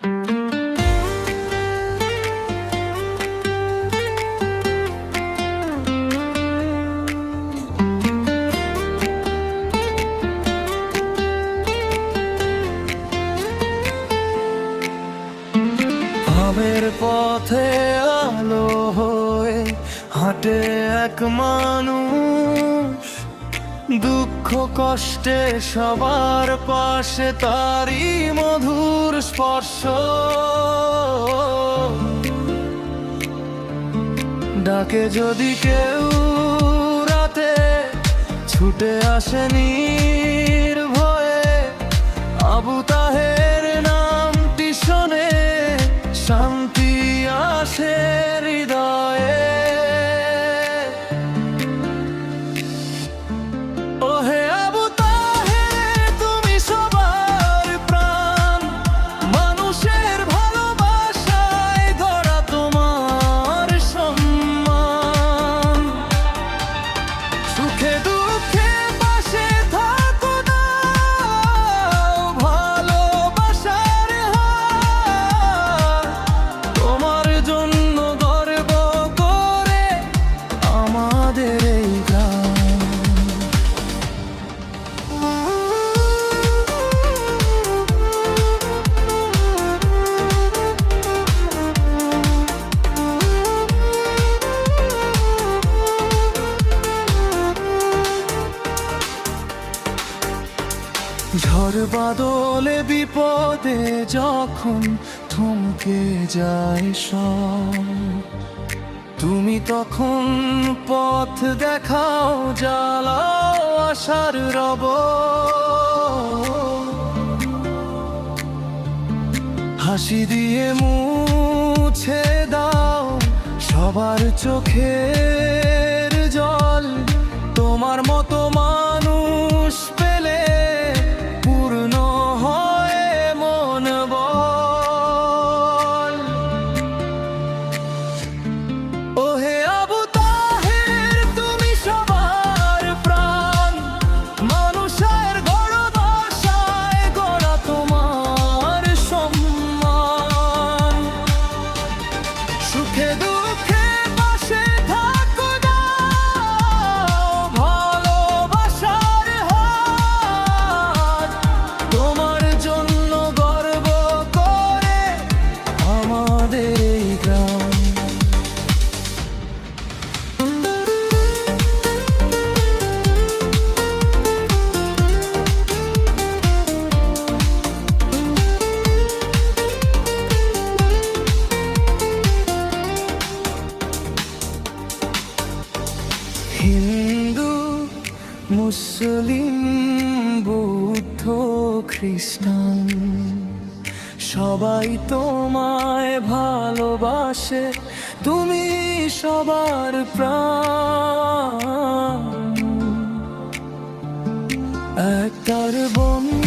ভাবের পথে আলো হয়ে হাঁটে এক মানুষ, দুঃখ কষ্টে সবার পাশে তারই মধুর স্পর্শ। ডাকে যদি কেউ রাতে, ছুটে আসে নির্ভয়ে, আবু তাহের নামটি শোনে, শান্তি আসে হৃদয়ে। ওহে আবু তাহের, তুমি সবার প্রাণ, মানুষের ভালোবাসায় গড়া তোমার সম্মান। সুখে দুঃখে পাশে থাকো দাও ভালোবাসার হাত, তোমার জন্য গর্ব করে আমাদের এই গ্রাম। ঝড় বাদলে বিপদে যখন থমকে যায় সব, তুমি তখন পথ দেখাও, জ্বালাও আশার রব। হাসি দিয়ে মুছে দাও সবার চোখের জল, তোমার মতো মানুষ পেলে পূর্ণ হয় মন বল। ওহে আবু তাহের, তুমি সবার প্রাণ, মানুষের ভালোবাসায় গড়া তোমার সম্মান। সুখে দুঃখে পাশে থাকো দাও ভালোবাসার হাত, তোমার জন্য গর্ব করে আমাদের এই গ্রাম। হিন্দু, মুসলিম, বৌদ্ধ, খ্রিস্টান, সবাই তোমায় ভালোবাসে, তুমি সবার প্রাণ। একটার বন্ধু